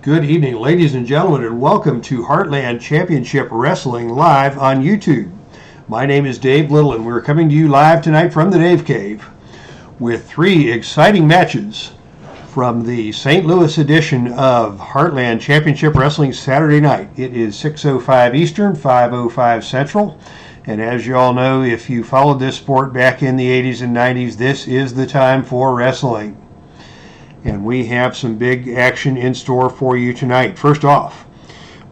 Good evening, ladies and gentlemen, and welcome to Heartland Championship Wrestling live on YouTube. My name is Dave Little, and we're coming to you live tonight from the Dave Cave with three exciting matches from the St. Louis edition of Heartland Championship Wrestling Saturday night. It is 6:05 Eastern, 5:05 Central, and as you all know, if you followed this sport back in the 80s and 90s, this is the time for wrestling. And we have some big action in store for you tonight. First off,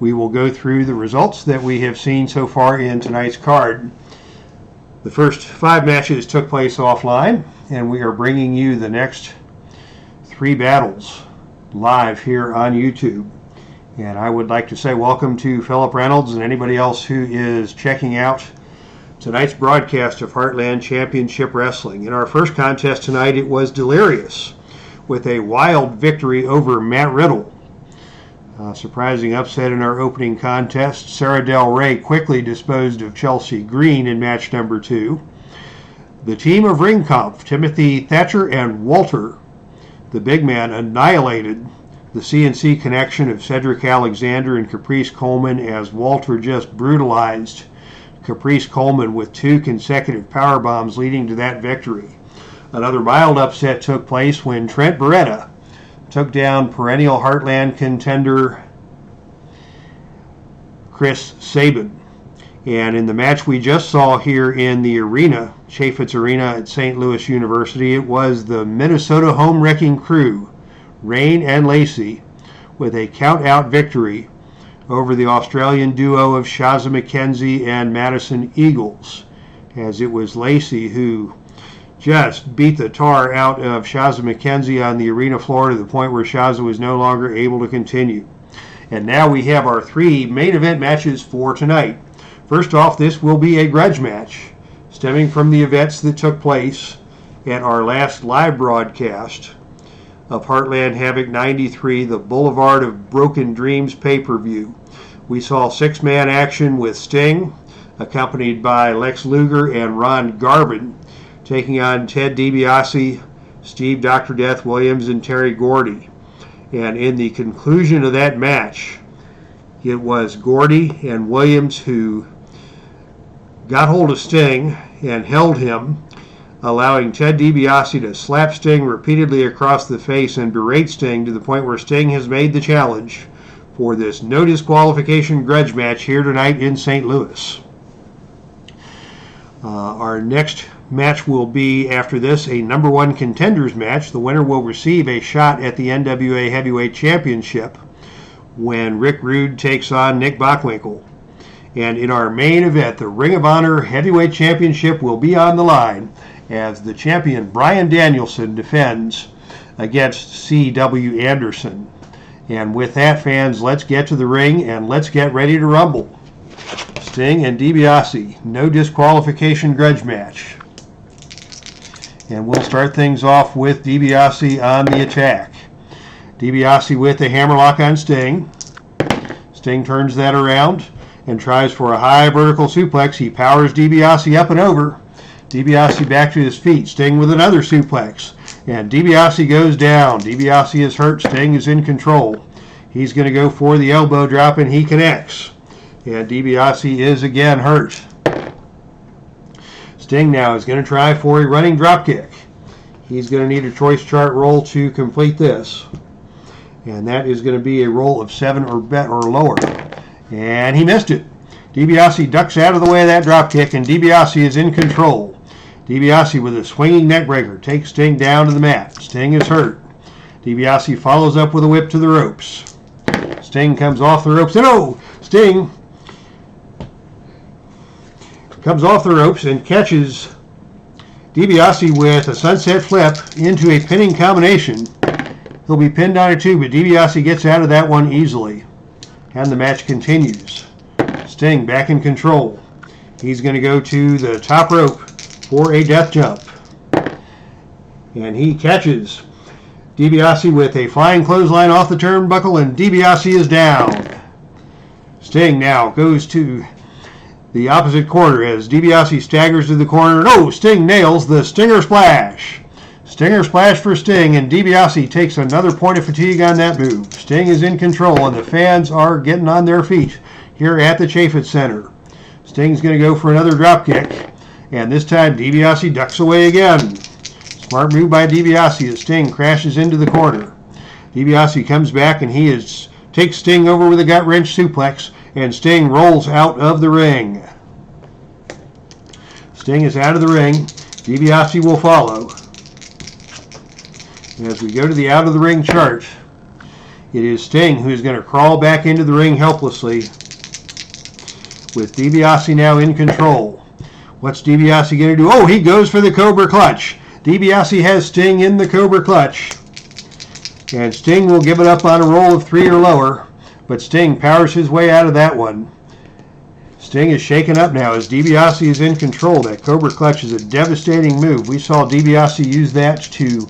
we will go through the results that we have seen so far in tonight's card. The first 5 matches took place offline, and we are bringing you the next 3 battles live here on YouTube. And I would like to say welcome to Philip Reynolds and anybody else who is checking out tonight's broadcast of Heartland Championship Wrestling. In our first contest tonight, it was Delirious with a wild victory over Matt Riddle. Surprising upset in our opening contest. Sarah Del Rey quickly disposed of Chelsea Green in match number 2. The team of Ringkampf, Timothy Thatcher and Walter, the big man, annihilated the CNC connection of Cedric Alexander and Caprice Coleman as Walter just brutalized Caprice Coleman with 2 consecutive power bombs, leading to that victory. Another mild upset took place when Trent Beretta took down perennial Heartland contender Chris Sabin. And in the match we just saw here in the arena, Chaffetz Arena at St. Louis University, it was the Minnesota Home Wrecking Crew, Rain and Lacey, with a count-out victory over the Australian duo of Shaza McKenzie and Madison Eagles, as it was Lacey who just beat the tar out of Shaza McKenzie on the arena floor to the point where Shaza was no longer able to continue. And now we have our 3 main event matches for tonight. First off, this will be a grudge match stemming from the events that took place at our last live broadcast of Heartland Havoc 93, the Boulevard of Broken Dreams pay-per-view. We saw 6-man action with Sting, accompanied by Lex Luger and Ron Garvin, taking on Ted DiBiase, Steve Dr. Death Williams, and Terry Gordy. And in the conclusion of that match, it was Gordy and Williams who got hold of Sting and held him, allowing Ted DiBiase to slap Sting repeatedly across the face and berate Sting to the point where Sting has made the challenge for this no disqualification grudge match here tonight in St. Louis. Our next match will be, after this, a number 1 contenders match. The winner will receive a shot at the NWA Heavyweight Championship when Rick Rude takes on Nick Bockwinkle. And in our main event, the Ring of Honor Heavyweight Championship will be on the line as the champion Bryan Danielson defends against C.W. Anderson. And with that, fans, let's get to the ring and let's get ready to rumble. Sting and DiBiase, no disqualification grudge match. And we'll start things off with DiBiase on the attack. DiBiase with a hammerlock on Sting. Sting turns that around and tries for a high vertical suplex. He powers DiBiase up and over. DiBiase back to his feet. Sting with another suplex. And DiBiase goes down. DiBiase is hurt. Sting is in control. He's going to go for the elbow drop, and he connects. And DiBiase is again hurt. Sting now is going to try for a running dropkick. He's going to need a choice chart roll to complete this. And that is going to be a roll of 7 or lower. And he missed it. DiBiase ducks out of the way of that dropkick, and DiBiase is in control. DiBiase with a swinging neckbreaker takes Sting down to the mat. Sting is hurt. DiBiase follows up with a whip to the ropes. Sting comes off the ropes, and Sting comes off the ropes and catches DiBiase with a sunset flip into a pinning combination. He'll be pinned on it too, but DiBiase gets out of that one easily. And the match continues. Sting back in control. He's going to go to the top rope for a death jump. And he catches DiBiase with a flying clothesline off the turnbuckle, and DiBiase is down. Sting now goes to the opposite corner as DiBiase staggers to the corner. Sting nails the Stinger Splash. Stinger splash for Sting, and DiBiase takes another point of fatigue on that move. Sting is in control, and the fans are getting on their feet here at the Chaffetz Center. Sting's going to go for another drop kick, and this time DiBiase ducks away again. Smart move by DiBiase as Sting crashes into the corner. DiBiase comes back, and he takes Sting over with a gut wrench suplex, and Sting rolls out of the ring. Sting is out of the ring. DiBiase will follow. As we go to the out of the ring chart, it is Sting who is going to crawl back into the ring helplessly, with DiBiase now in control. What's DiBiase going to do? Oh, he goes for the Cobra Clutch. DiBiase has Sting in the Cobra Clutch, and Sting will give it up on a roll of 3 or lower, but Sting powers his way out of that one. Sting is shaken up now as DiBiase is in control. That Cobra Clutch is a devastating move. We saw DiBiase use that to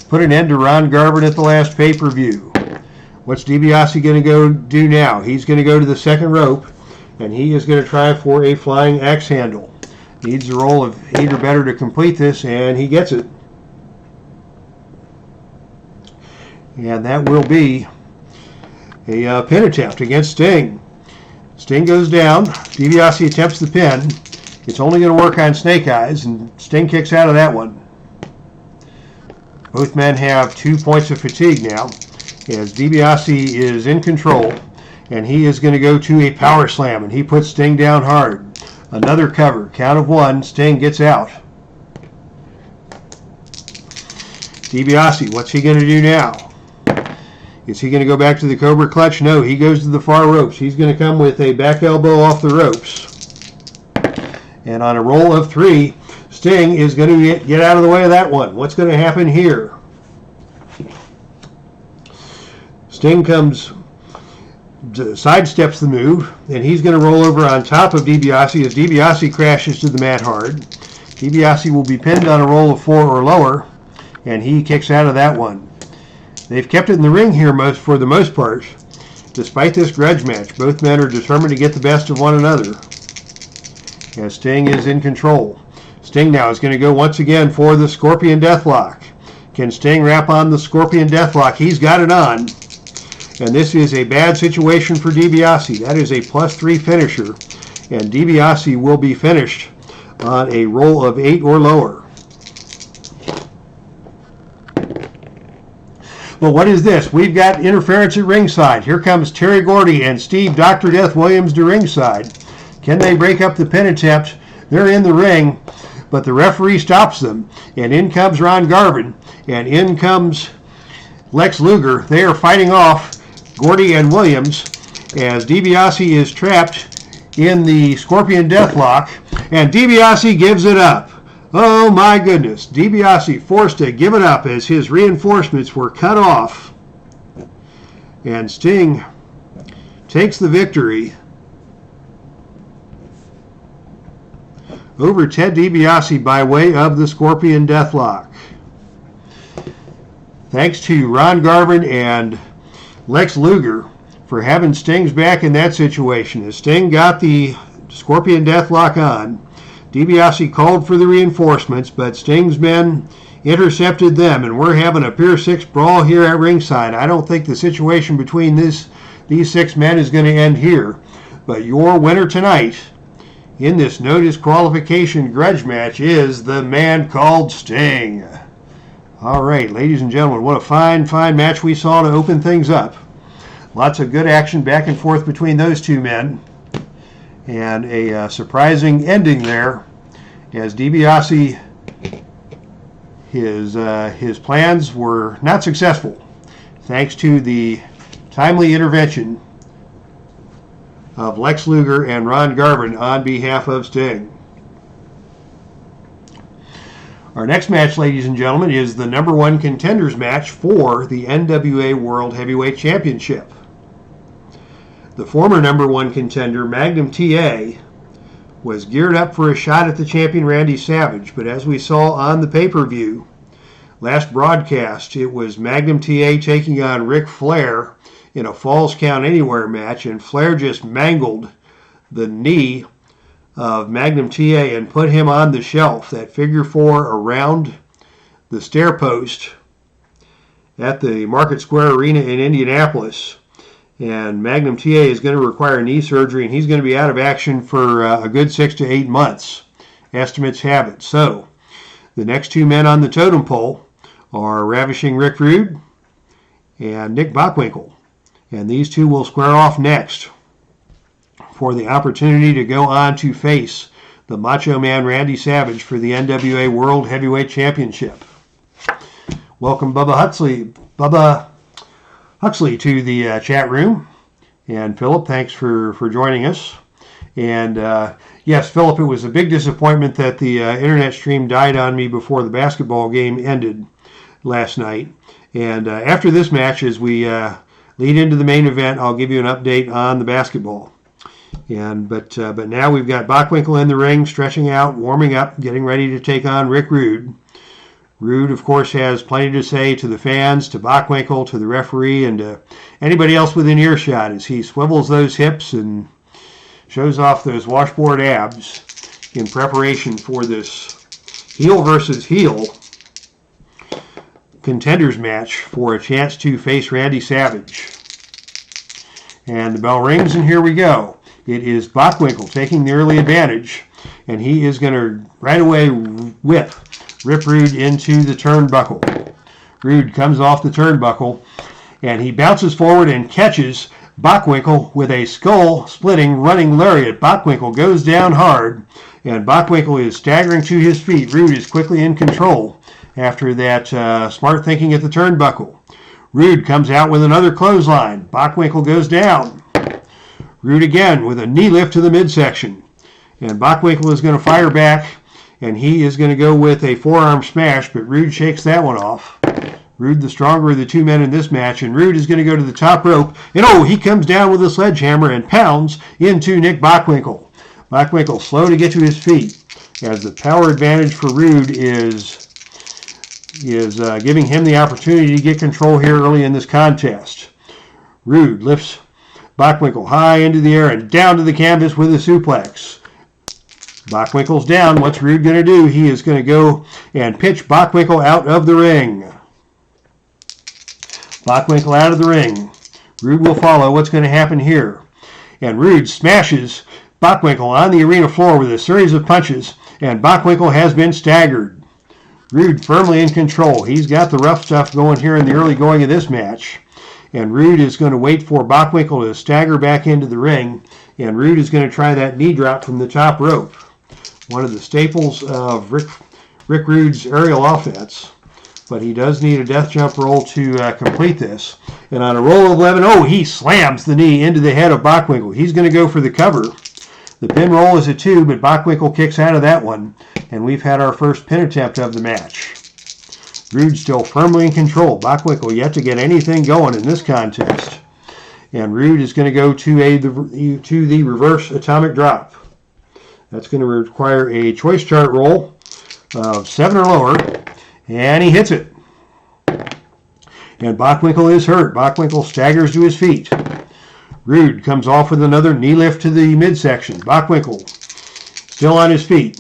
put an end to Ron Garvin at the last pay-per-view. What's DiBiase going to go do now? He's going to go to the second rope, and he is going to try for a flying axe handle. Needs a roll of 8 or better to complete this, and he gets it. And that will be a pin attempt against Sting. Sting goes down. DiBiase attempts the pin. It's only going to work on Snake Eyes, and Sting kicks out of that one. Both men have 2 points of fatigue now, as DiBiase is in control, and he is going to go to a power slam, and he puts Sting down hard. Another cover. Count of 1. Sting gets out. DiBiase, what's he going to do now? Is he going to go back to the Cobra Clutch? No, he goes to the far ropes. He's going to come with a back elbow off the ropes. And on a roll of 3, Sting is going to get out of the way of that one. What's going to happen here? Sting sidesteps the move, and he's going to roll over on top of DiBiase as DiBiase crashes to the mat hard. DiBiase will be pinned on a roll of 4 or lower, and he kicks out of that one. They've kept it in the ring here for the most part. Despite this grudge match, both men are determined to get the best of one another, as Sting is in control. Sting now is going to go once again for the Scorpion Deathlock. Can Sting wrap on the Scorpion Deathlock? He's got it on. And this is a bad situation for DiBiase. That is a +3 finisher. And DiBiase will be finished on a roll of 8 or lower. Well, what is this? We've got interference at ringside. Here comes Terry Gordy and Steve Dr. Death Williams to ringside. Can they break up the pin attempt? They're in the ring, but the referee stops them. And in comes Ron Garvin, and in comes Lex Luger. They are fighting off Gordy and Williams as DiBiase is trapped in the Scorpion Deathlock, and DiBiase gives it up. Oh my goodness, DiBiase forced to give it up as his reinforcements were cut off. And Sting takes the victory over Ted DiBiase by way of the Scorpion Deathlock. Thanks to Ron Garvin and Lex Luger for having Sting's back in that situation. As Sting got the Scorpion Deathlock on, DiBiase called for the reinforcements, but Sting's men intercepted them, and we're having a Pier 6 brawl here at ringside. I don't think the situation between these 6 men is going to end here, but your winner tonight in this no disqualification grudge match is the man called Sting. All right, ladies and gentlemen, what a fine match we saw to open things up. Lots of good action back and forth between those two men, and a surprising ending there as DiBiase, his plans were not successful thanks to the timely intervention of Lex Luger and Ron Garvin on behalf of Sting. Our next match, ladies and gentlemen, is the number 1 contenders match for the NWA World Heavyweight Championship. The former number 1 contender, Magnum TA, was geared up for a shot at the champion Randy Savage, but as we saw on the pay-per-view last broadcast, it was Magnum TA taking on Ric Flair in a Falls Count Anywhere match, and Flair just mangled the knee of Magnum TA and put him on the shelf. That figure 4 around the stair post at the Market Square Arena in Indianapolis. And Magnum TA is going to require knee surgery, and he's going to be out of action for a good 6 to 8 months. Estimates have it. So, the next two men on the totem pole are Ravishing Rick Rude and Nick Bockwinkle. And these two will square off next for the opportunity to go on to face the Macho Man Randy Savage for the NWA World Heavyweight Championship. Welcome Bubba Huxley to the chat room. And Philip, thanks for joining us. And yes, Philip, it was a big disappointment that the internet stream died on me before the basketball game ended last night. And after this match, as we lead into the main event, I'll give you an update on the basketball. But now we've got Bockwinkle in the ring, stretching out, warming up, getting ready to take on Rick Rude. Rude, of course, has plenty to say to the fans, to Bockwinkle, to the referee, and to anybody else within earshot as he swivels those hips and shows off those washboard abs in preparation for this heel versus heel contenders match for a chance to face Randy Savage. And the bell rings, and here we go. It is Bockwinkle taking the early advantage, and he is going to right away whip Rip Rude into the turnbuckle. Rude comes off the turnbuckle, and he bounces forward and catches Bockwinkle with a skull-splitting running lariat. Bockwinkle goes down hard, and Bockwinkle is staggering to his feet. Rude is quickly in control after that smart thinking at the turnbuckle. Rude comes out with another clothesline. Bockwinkle goes down. Rude again with a knee lift to the midsection. And Bockwinkle is going to fire back, and he is going to go with a forearm smash, but Rude shakes that one off. Rude the stronger of the two men in this match, and Rude is going to go to the top rope, and he comes down with a sledgehammer and pounds into Nick Bockwinkle. Bockwinkle slow to get to his feet, as the power advantage for Rude is giving him the opportunity to get control here early in this contest. Rude lifts Bockwinkle high into the air and down to the canvas with a suplex. Bockwinkle's down. What's Rude going to do? He is going to go and pitch Bockwinkle out of the ring. Bockwinkle out of the ring. Rude will follow. What's going to happen here? And Rude smashes Bockwinkle on the arena floor with a series of punches, and Bockwinkle has been staggered. Rude firmly in control. He's got the rough stuff going here in the early going of this match. And Rude is going to wait for Bockwinkle to stagger back into the ring, and Rude is going to try that knee drop from the top rope. One of the staples of Rick Rude's aerial offense, but he does need a death jump roll to complete this. And on a roll of 11, he slams the knee into the head of Bockwinkle. He's going to go for the cover. The pin roll is a 2, but Bockwinkle kicks out of that one, and we've had our first pin attempt of the match. Rude still firmly in control. Bockwinkle yet to get anything going in this contest. And Rude is going to go to the reverse atomic drop. That's going to require a choice chart roll of 7 or lower, and he hits it. And Bockwinkle is hurt. Bockwinkle staggers to his feet. Rude comes off with another knee lift to the midsection. Bockwinkle still on his feet.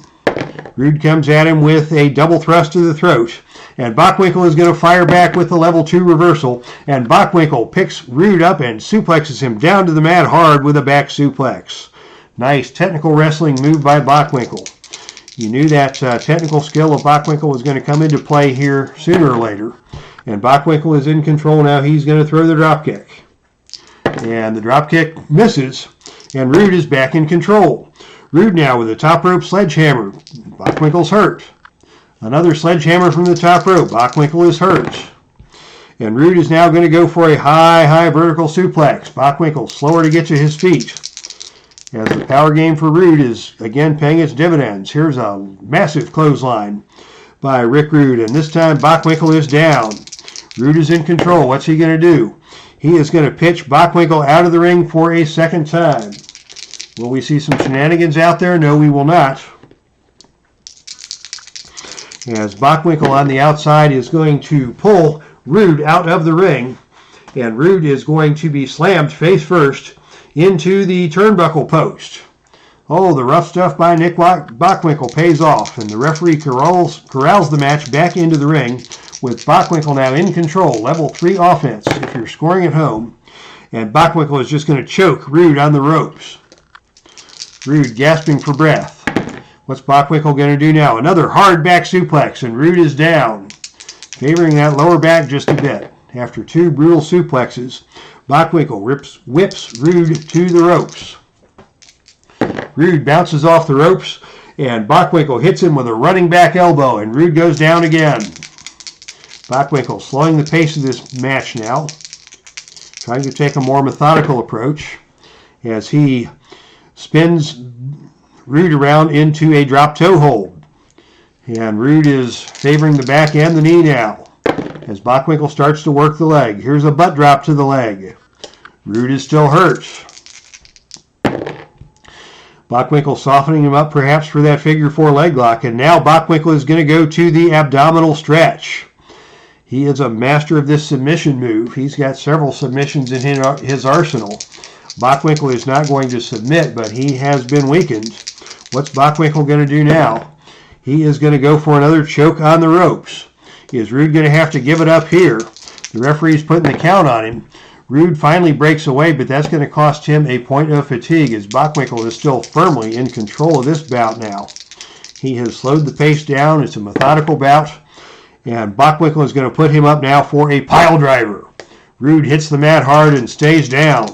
Rude comes at him with a double thrust to the throat. And Bockwinkle is going to fire back with the level 2 reversal. And Bockwinkle picks Rude up and suplexes him down to the mat hard with a back suplex. Nice technical wrestling move by Bockwinkle. You knew that technical skill of Bockwinkle was going to come into play here sooner or later. And Bockwinkle is in control now. He's going to throw the dropkick. And the dropkick misses. And Rude is back in control. Rude now with a top rope sledgehammer. Bockwinkle's hurt. Another sledgehammer from the top rope. Bockwinkle is hurt. And Rude is now going to go for a high vertical suplex. Bockwinkle slower to get to his feet, as the power game for Rude is again paying its dividends. Here's a massive clothesline by Rick Rude, and this time Bockwinkle is down. Rude is in control. What's he going to do? He is going to pitch Bockwinkle out of the ring for a second time. Will we see some shenanigans out there? No, we will not. As Bockwinkle on the outside is going to pull Rude out of the ring, and Rude is going to be slammed face first into the turnbuckle post. Oh, the rough stuff by Nick Bockwinkle pays off, and the referee corrals the match back into the ring with Bockwinkle now in control. Level 3 offense if you're scoring at home. And Bockwinkle is just going to choke Rude on the ropes. Rude gasping for breath. What's Bockwinkle going to do now? Another hard back suplex, and Rude is down, favoring that lower back just a bit. After 2 brutal suplexes, Bockwinkle whips Rude to the ropes. Rude bounces off the ropes, and Bockwinkle hits him with a running back elbow, and Rude goes down again. Bockwinkle slowing the pace of this match now, trying to take a more methodical approach as he spins Rude around into a drop toe hold. And Rude is favoring the back and the knee now as Bockwinkle starts to work the leg. Here's a butt drop to the leg. Rude is still hurt. Bockwinkle softening him up perhaps for that figure 4 leg lock. And now Bockwinkle is going to go to the abdominal stretch. He is a master of this submission move. He's got several submissions in his arsenal. Bockwinkle is not going to submit, but he has been weakened. What's Bockwinkle going to do now? He is going to go for another choke on the ropes. Is Rude going to have to give it up here? The referee's putting the count on him. Rude finally breaks away, but that's going to cost him a point of fatigue as Bockwinkle is still firmly in control of this bout now. He has slowed the pace down. It's a methodical bout. And Bockwinkle is going to put him up now for a pile driver. Rude hits the mat hard and stays down.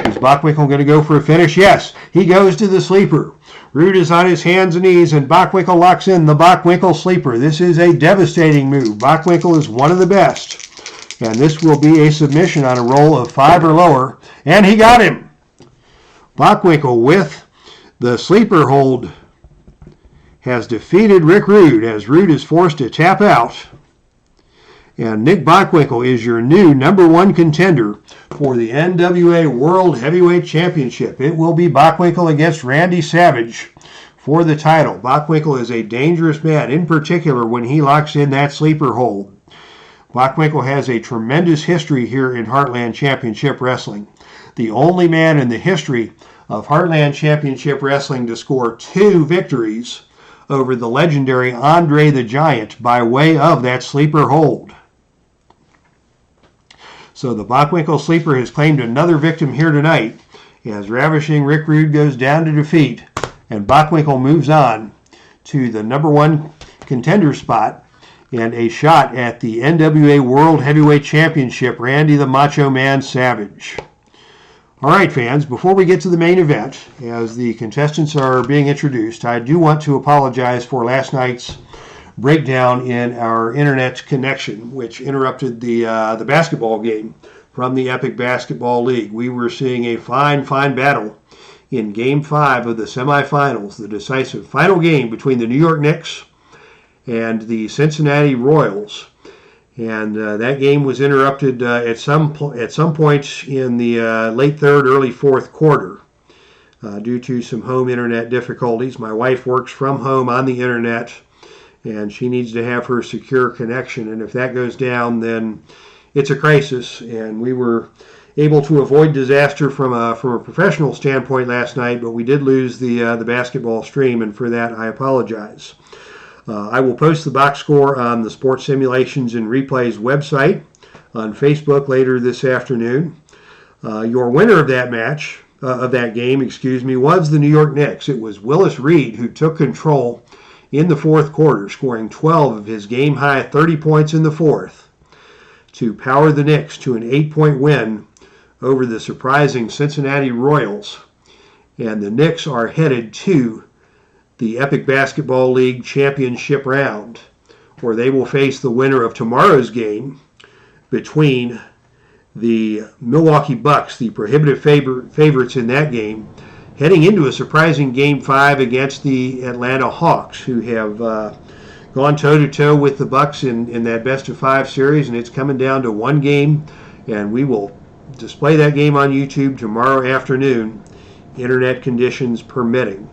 Is Bockwinkle going to go for a finish? Yes, he goes to the sleeper. Rude is on his hands and knees, and Bockwinkle locks in the Bockwinkle sleeper. This is a devastating move. Bockwinkle is one of the best, and this will be a submission on a roll of 5 or lower, and he got him. Bockwinkle with the sleeper hold has defeated Rick Rude as Rude is forced to tap out. And Nick Bockwinkle is your new #1 contender for the NWA World Heavyweight Championship. It will be Bockwinkle against Randy Savage for the title. Bockwinkle is a dangerous man, in particular when he locks in that sleeper hold. Bockwinkle has a tremendous history here in Heartland Championship Wrestling. The only man in the history of Heartland Championship Wrestling to score 2 victories over the legendary Andre the Giant by way of that sleeper hold. So the Bockwinkle sleeper has claimed another victim here tonight as ravishing Rick Rude goes down to defeat, and Bockwinkle moves on to the #1 contender spot and a shot at the NWA World Heavyweight Championship, Randy the Macho Man Savage. All right, fans, before we get to the main event, as the contestants are being introduced, I do want to apologize for last night's breakdown in our internet connection, which interrupted the basketball game from the Epic Basketball League. We were seeing a fine battle in Game 5 of the semifinals, the decisive final game between the New York Knicks and the Cincinnati Royals. And that game was interrupted at some point in the late third, early fourth quarter due to some home internet difficulties. My wife works from home on the internet, and she needs to have her secure connection. And if that goes down, then it's a crisis. And we were able to avoid disaster from a professional standpoint last night, but we did lose the basketball stream, and for that I apologize. I will post the box score on the Sports Simulations and Replays website on Facebook later this afternoon. Your winner of that match, of that game, was the New York Knicks. It was Willis Reed who took control in the fourth quarter, scoring 12 of his game-high 30 points in the fourth to power the Knicks to an 8-point win over the surprising Cincinnati Royals. And the Knicks are headed to the Epic Basketball League Championship round, where they will face the winner of tomorrow's game between the Milwaukee Bucks, the prohibitive favorites in that game, heading into a surprising Game 5 against the Atlanta Hawks, who have gone toe-to-toe with the Bucks in that best-of-5 series, and it's coming down to one game, and we will display that game on YouTube tomorrow afternoon, internet conditions permitting.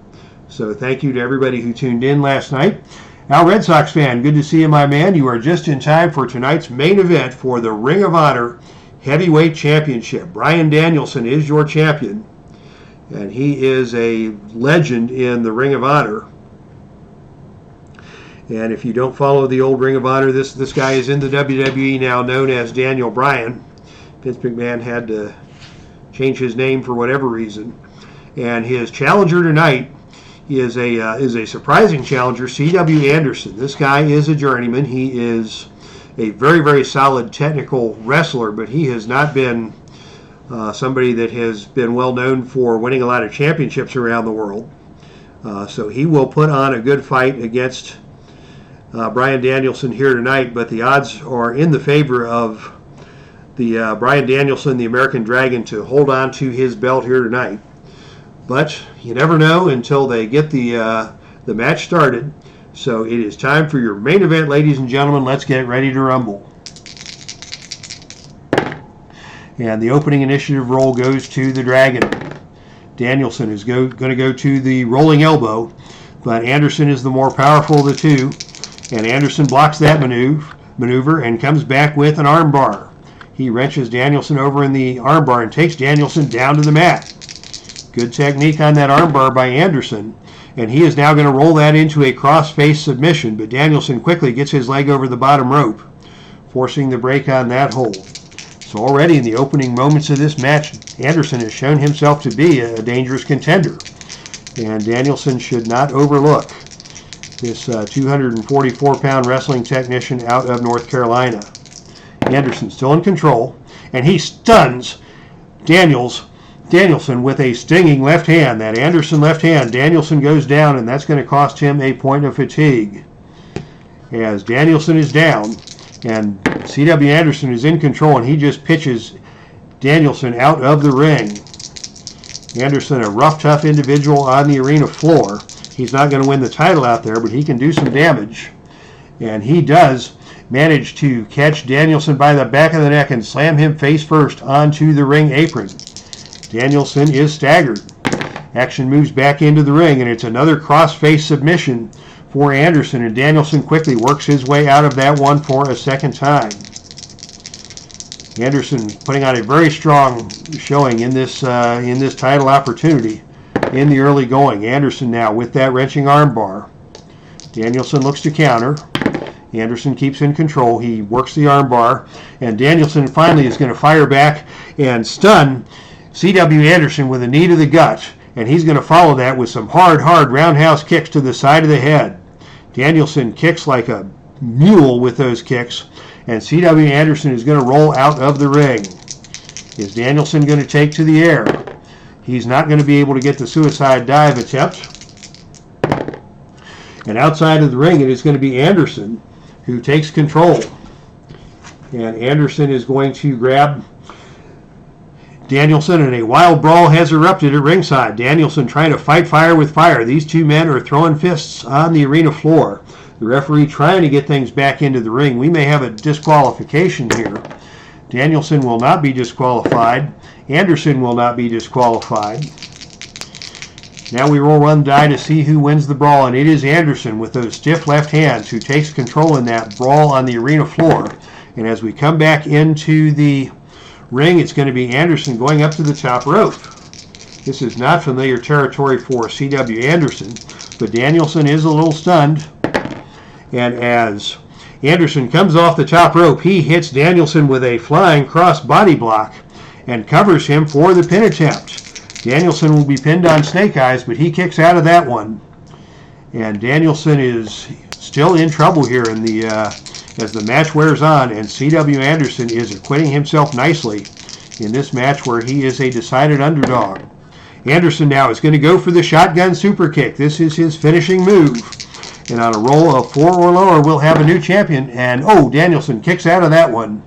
So thank you to everybody who tuned in last night. Al Red Sox fan, good to see you, my man. You are just in time for tonight's main event for the Ring of Honor Heavyweight Championship. Bryan Danielson is your champion. and he is a legend in the Ring of Honor. And if you don't follow the old Ring of Honor, this guy is in the WWE now, known as Daniel Bryan. Vince McMahon had to change his name for whatever reason. And his challenger tonight is a surprising challenger, C.W. Anderson. This guy is a journeyman. He is a very, very solid technical wrestler, but he has not been somebody that has been well known for winning a lot of championships around the world. So he will put on a good fight against Bryan Danielson here tonight, but the odds are in the favor of the Bryan Danielson, the American Dragon, to hold on to his belt here tonight. But you never know until they get the match started. So it is time for your main event, ladies and gentlemen. Let's get ready to rumble. And the opening initiative roll goes to the Dragon. Danielson is going to go to the rolling elbow, but Anderson is the more powerful of the two. And Anderson blocks that maneuver and comes back with an armbar. He wrenches Danielson over in the armbar and takes Danielson down to the mat. Good technique on that armbar by Anderson. And he is now going to roll that into a cross-face submission, but Danielson quickly gets his leg over the bottom rope, forcing the break on that hold. So already in the opening moments of this match, Anderson has shown himself to be a dangerous contender. And Danielson should not overlook this 244-pound wrestling technician out of North Carolina. Anderson still in control, and he stuns Danielson with a stinging left hand. That Anderson left hand, Danielson goes down, and that's going to cost him a point of fatigue. As Danielson is down, and C.W. Anderson is in control, and he just pitches Danielson out of the ring. Anderson, a rough, tough individual on the arena floor. He's not going to win the title out there, but he can do some damage. And he does manage to catch Danielson by the back of the neck and slam him face first onto the ring apron. Danielson is staggered. Action moves back into the ring, and it's another cross-face submission for Anderson, and Danielson quickly works his way out of that one for a second time. Anderson putting on a very strong showing in this title opportunity in the early going. Anderson now with that wrenching armbar. Danielson looks to counter. Anderson keeps in control. He works the armbar, and Danielson finally is going to fire back and stun C.W. Anderson with a knee to the gut, and he's going to follow that with some hard roundhouse kicks to the side of the head. Danielson kicks like a mule with those kicks, and C.W. Anderson is going to roll out of the ring. Is Danielson going to take to the air? He's not going to be able to get the suicide dive attempt. And outside of the ring, it is going to be Anderson who takes control. And Anderson is going to grab Danielson, and a wild brawl has erupted at ringside. Danielson trying to fight fire with fire. These two men are throwing fists on the arena floor. The referee trying to get things back into the ring. We may have a disqualification here. Danielson will not be disqualified. Anderson will not be disqualified. Now we roll one die to see who wins the brawl, and it is Anderson with those stiff left hands who takes control in that brawl on the arena floor. And as we come back into the ring, it's going to be Anderson going up to the top rope. This is not familiar territory for C.W. Anderson, but Danielson is a little stunned. And as Anderson comes off the top rope, he hits Danielson with a flying cross body block and covers him for the pin attempt. Danielson will be pinned on snake eyes, but he kicks out of that one. And Danielson is still in trouble here in the as the match wears on, and C.W. Anderson is acquitting himself nicely in this match where he is a decided underdog. Anderson now is going to go for the shotgun super kick. This is his finishing move. And on a roll of 4 or lower, we'll have a new champion. And Danielson kicks out of that one.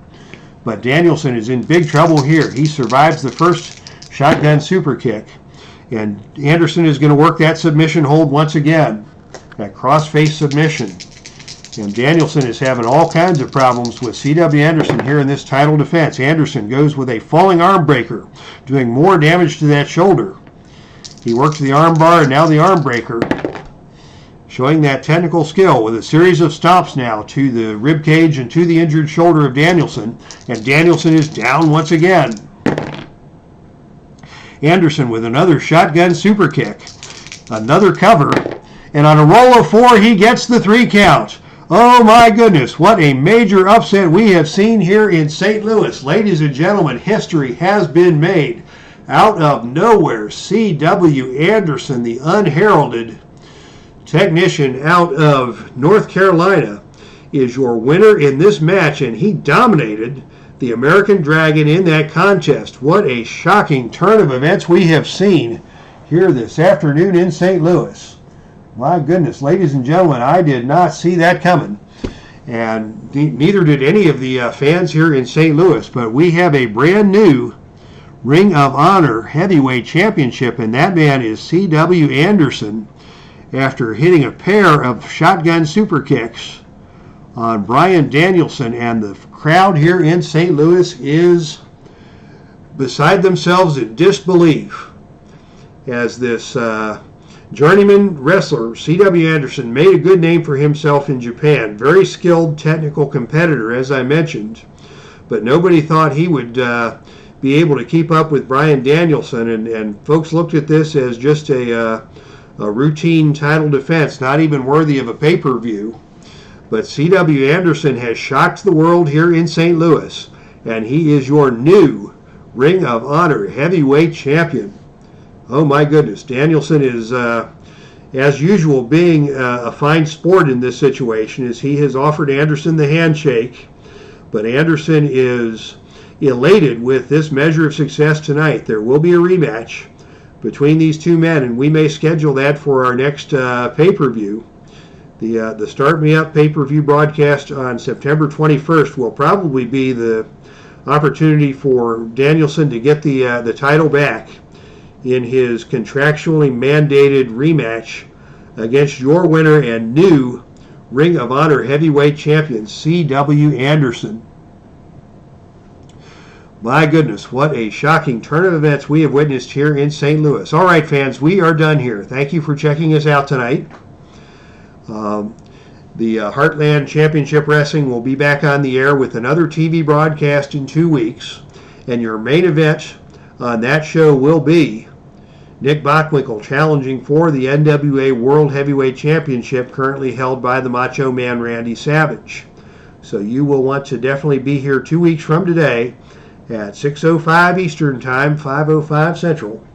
But Danielson is in big trouble here. He survives the first shotgun super kick. And Anderson is going to work that submission hold once again. That cross-face submission. And Danielson is having all kinds of problems with C.W. Anderson here in this title defense. Anderson goes with a falling arm breaker, doing more damage to that shoulder. He works the arm bar and now the arm breaker, showing that technical skill with a series of stomps now to the rib cage and to the injured shoulder of Danielson. And Danielson is down once again. Anderson with another shotgun super kick. Another cover. And on a roll of 4, he gets the 3 count. Oh my goodness, what a major upset we have seen here in St. Louis. Ladies and gentlemen, history has been made. Out of nowhere, C.W. Anderson, the unheralded technician out of North Carolina, is your winner in this match, and he dominated the American Dragon in that contest. What a shocking turn of events we have seen here this afternoon in St. Louis. My goodness, ladies and gentlemen, I did not see that coming, and neither did any of the fans here in St. Louis, but we have a brand new Ring of Honor Heavyweight Championship, and that man is C.W. Anderson after hitting a pair of shotgun super kicks on Bryan Danielson, and the crowd here in St. Louis is beside themselves in disbelief as this journeyman wrestler, C.W. Anderson, made a good name for himself in Japan. Very skilled technical competitor, as I mentioned, but nobody thought he would be able to keep up with Bryan Danielson, and folks looked at this as just a routine title defense, not even worthy of a pay-per-view. But C.W. Anderson has shocked the world here in St. Louis, and he is your new Ring of Honor Heavyweight Champion. Oh my goodness, Danielson is, as usual, being a fine sport in this situation, as he has offered Anderson the handshake. But Anderson is elated with this measure of success tonight. There will be a rematch between these two men, and we may schedule that for our next pay-per-view. The Start Me Up pay-per-view broadcast on September 21st will probably be the opportunity for Danielson to get the title back in his contractually mandated rematch against your winner and new Ring of Honor Heavyweight Champion, C.W. Anderson. My goodness, what a shocking turn of events we have witnessed here in St. Louis. All right, fans, we are done here. Thank you for checking us out tonight. The Heartland Championship Wrestling will be back on the air with another TV broadcast in 2 weeks. And your main event on that show will be Nick Bockwinkle challenging for the NWA World Heavyweight Championship, currently held by the Macho Man Randy Savage. So you will want to definitely be here 2 weeks from today at 6:05 Eastern Time, 5:05 Central,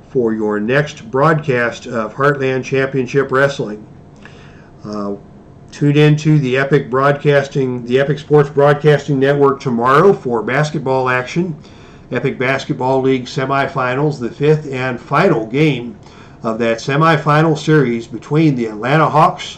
for your next broadcast of Heartland Championship Wrestling. Tune in to the Epic Sports Broadcasting Network tomorrow for basketball action. Epic Basketball League semifinals, the 5th and final game of that semifinal series between the Atlanta Hawks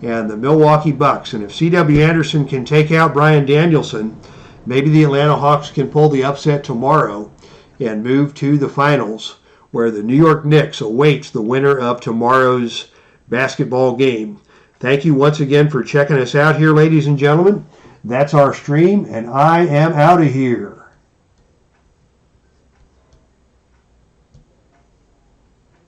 and the Milwaukee Bucks. And if C.W. Anderson can take out Bryan Danielson, maybe the Atlanta Hawks can pull the upset tomorrow and move to the finals, where the New York Knicks awaits the winner of tomorrow's basketball game. Thank you once again for checking us out here, ladies and gentlemen. That's our stream, and I am out of here.